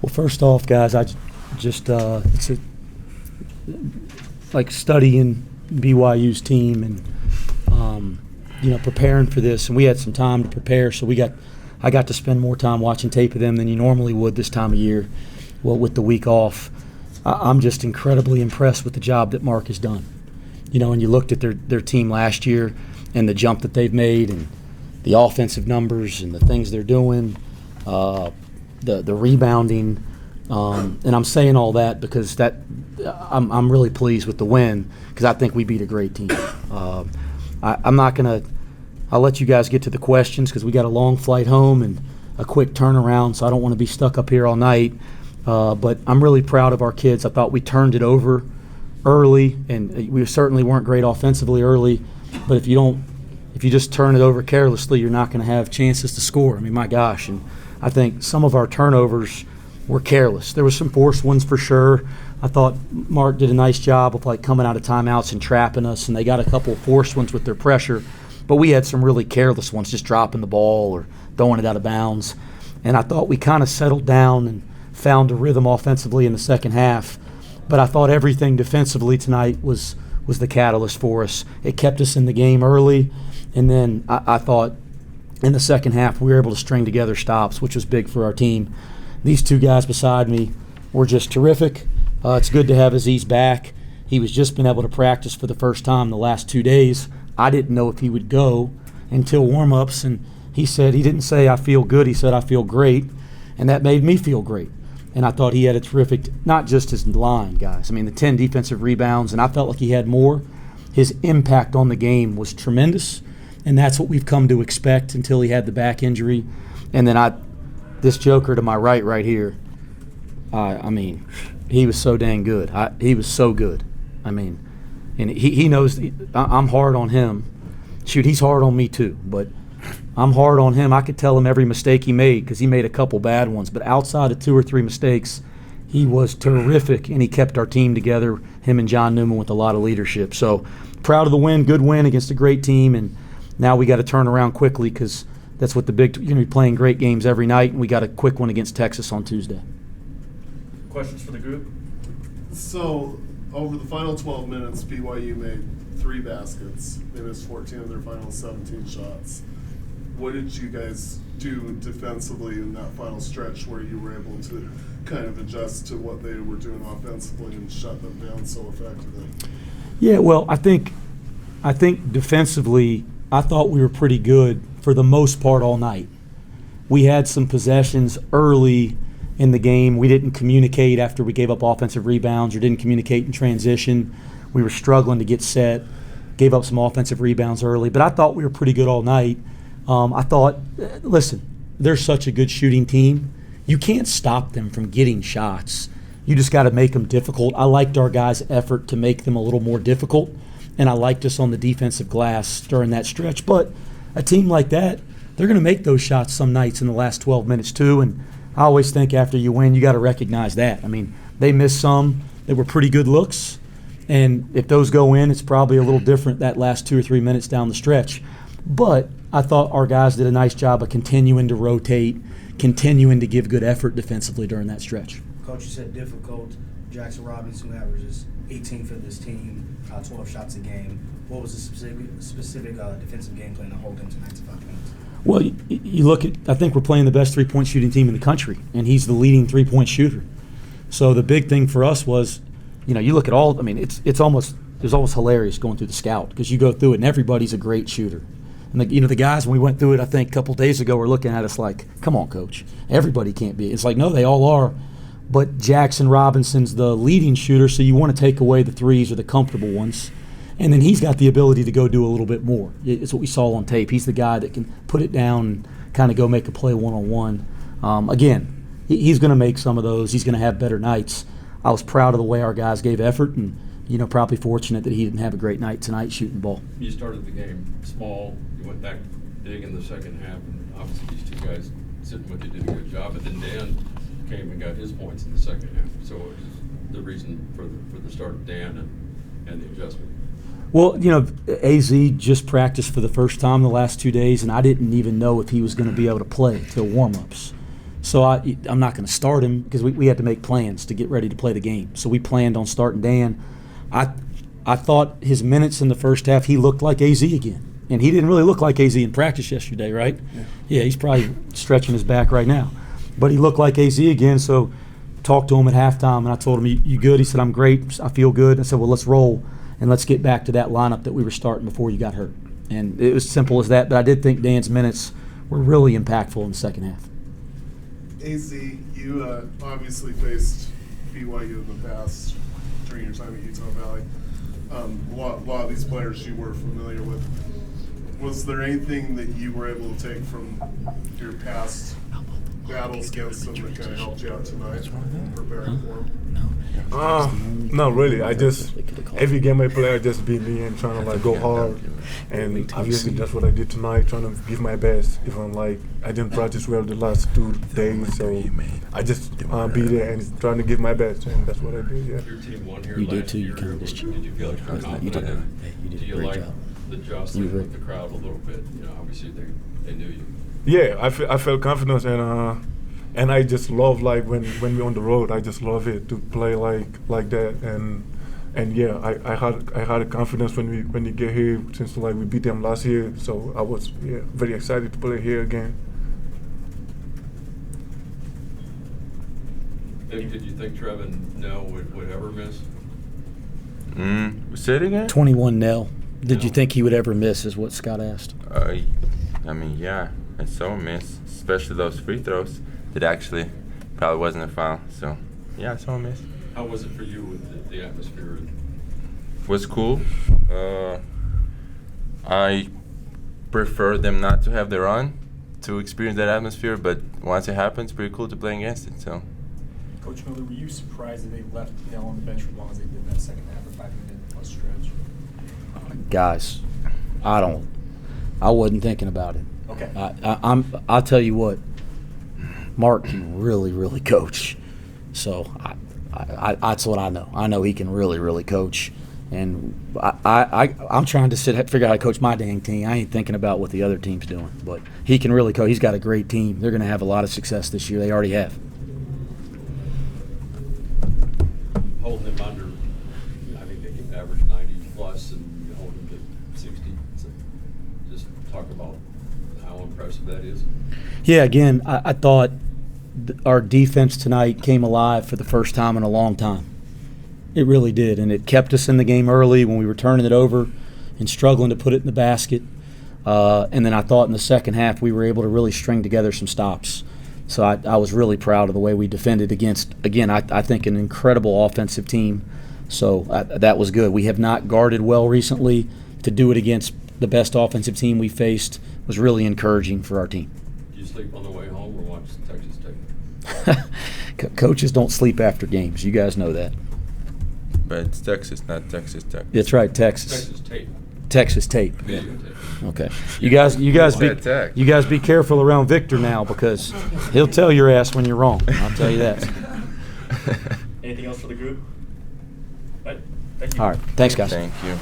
Well, first off, guys, I just like studying BYU's team and preparing for this, and we had some time to prepare, so I got to spend more time watching tape of them than you normally would this time of year. Well, with the week off, I'm just incredibly impressed with the job that Mark has done. And you looked at their team last year and the jump that they've made and the offensive numbers and the things they're doing, the rebounding, and I'm saying all that because I'm really pleased with the win because I think we beat a great team. I'll let you guys get to the questions because we got a long flight home and a quick turnaround, so I don't want to be stuck up here all night. But I'm really proud of our kids. I thought we turned it over early, and we certainly weren't great offensively early. But if you just turn it over carelessly, you're not going to have chances to score. I mean, my gosh. And I think some of our turnovers were careless. There was some forced ones for sure. I thought Mark did a nice job of coming out of timeouts and trapping us, and they got a couple of forced ones with their pressure. But we had some really careless ones, just dropping the ball or throwing it out of bounds. And I thought we kind of settled down and found a rhythm offensively in the second half. But I thought everything defensively tonight was the catalyst for us. It kept us in the game early, and then I thought in the second half we were able to string together stops, which was big for our team. These two guys beside me were just terrific. It's good to have Aziz back. He was just been able to practice for the first time the last 2 days. I didn't know if he would go until warm-ups, and he didn't say I feel good, he said I feel great, and that made me feel great. And I thought he had a terrific, not just his line, guys. I mean, the 10 defensive rebounds, and I felt like he had more. His impact on the game was tremendous, and that's what we've come to expect until he had the back injury. And then this joker to my right here, I mean, he was so dang good. He was so good. I mean, and he knows I'm hard on him. Shoot, he's hard on me too, but I'm hard on him. I could tell him every mistake he made because he made a couple bad ones. But outside of 2 or 3 mistakes, he was terrific, and he kept our team together, him and John Newman, with a lot of leadership. So proud of the win, good win against a great team, and now we got to turn around quickly because that's what you're going to be playing great games every night, and we got a quick one against Texas on Tuesday. Questions for the group? So over the final 12 minutes, BYU made 3 baskets. They missed 14 of their final 17 shots. What did you guys do defensively in that final stretch where you were able to kind of adjust to what they were doing offensively and shut them down so effectively? Yeah, well, I think defensively, I thought we were pretty good for the most part all night. We had some possessions early in the game. We didn't communicate after we gave up offensive rebounds or didn't communicate in transition. We were struggling to get set, gave up some offensive rebounds early, but I thought we were pretty good all night. I thought, listen, they're such a good shooting team. You can't stop them from getting shots. You just got to make them difficult. I liked our guys' effort to make them a little more difficult, and I liked us on the defensive glass during that stretch. But a team like that, they're going to make those shots some nights in the last 12 minutes too, and I always think after you win, you got to recognize that. I mean, they missed some that were pretty good looks, and if those go in, it's probably a little different that last 2 or 3 minutes down the stretch. But I thought our guys did a nice job of continuing to rotate, continuing to give good effort defensively during that stretch. Coach, you said difficult. Jackson Robinson, who averages 18 for this team, 12 shots a game. What was the specific defensive game plan to hold him to 95 points? Well, you look at, I think we're playing the best three-point shooting team in the country, and he's the leading three-point shooter. So the big thing for us was, you look at all, I mean, it's almost hilarious going through the scout because you go through it and everybody's a great shooter. And the guys, when we went through it, I think a couple days ago, were looking at us like, come on, coach, everybody can't be. It's like, no, they all are. But Jackson Robinson's the leading shooter, so you want to take away the threes or the comfortable ones. And then he's got the ability to go do a little bit more. It's what we saw on tape. He's the guy that can put it down and kind of go make a play one-on-one. Again, he's going to make some of those. He's going to have better nights. I was proud of the way our guys gave effort, and probably fortunate that he didn't have a great night tonight shooting the ball. You started the game small. You went back big in the second half, and obviously these 2 guys sitting with you did a good job. But then Dan came and got his points in the second half. So what was the reason for the start of Dan and the adjustment? Well, AZ just practiced for the first time the last 2 days, and I didn't even know if he was going to be able to play till warm-ups. So I'm not going to start him because we had to make plans to get ready to play the game. So we planned on starting Dan. I thought his minutes in the first half, he looked like AZ again. And he didn't really look like AZ in practice yesterday, right? Yeah, he's probably stretching his back right now. But he looked like AZ again, so talked to him at halftime, and I told him, you good? He said, I'm great. I feel good. I said, well, let's roll, and let's get back to that lineup that we were starting before you got hurt. And it was simple as that, but I did think Dan's minutes were really impactful in the second half. AZ, you obviously faced BYU in the past during your time at Utah Valley. A lot of these players you were familiar with. Was there anything that you were able to take from your past battles against them that kind of helped you out tonight, preparing for them? Not really. I just, every game I play, I just be me and trying to like go hard. And obviously that's what I did tonight, trying to give my best. Even like I didn't practice well the last 2 days, so I just be there and trying to give my best, and that's what I did. Yeah. Your team won here You did last too. You year. kind of just Did you feel like you're confident? you did a Do you great like job. the jostling with the crowd a little bit? You know, obviously they knew you. Yeah, I felt confidence, and I just love like when we're on the road. I just love it to play like that, and yeah, I had a confidence when we get here since like we beat them last year. So I was very excited to play here again. Did you think Trevin Nell would ever miss? Say it again? 21 nil. Did you No. think he would ever miss, is what Scott asked. I mean, yeah, I saw him miss, especially those free throws that actually probably wasn't a foul. So, yeah, I saw him miss. How was it for you with the atmosphere? Was cool. I prefer them not to have the run to experience that atmosphere, but once it happens, pretty cool to play against it. So. Coach Miller, were you surprised that they left Nell on the bench for as long as they did in that second half or 5-minute plus stretch? Guys, I wasn't thinking about it. Okay. I'll tell you what, Mark can really, really coach. So that's what I know. I know he can really, really coach. And I'm trying to figure out how to coach my dang team. I ain't thinking about what the other team's doing. But he can really coach. He's got a great team. They're going to have a lot of success this year. They already have. Holding them under, I think they can average 90 plus, and you hold them to 60. So just talk about how impressive that is. Yeah, again, I thought our defense tonight came alive for the first time in a long time. It really did, and it kept us in the game early when we were turning it over and struggling to put it in the basket. And then I thought in the second half we were able to really string together some stops. So I was really proud of the way we defended against, again, I think an incredible offensive team. So that was good. We have not guarded well recently. To do it against the best offensive team we faced was really encouraging for our team. Did you sleep on the way home or watch Texas Tech? Coaches don't sleep after games. You guys know that. But it's Texas, not Texas Tech. That's right, Texas. Texas tape. Texas tape. Video tape. Okay. You guys be careful around Viktor now because he'll tell your ass when you're wrong. I'll tell you that. Anything else for the group? All right. Thank you. All right. Thanks, guys. Thank you.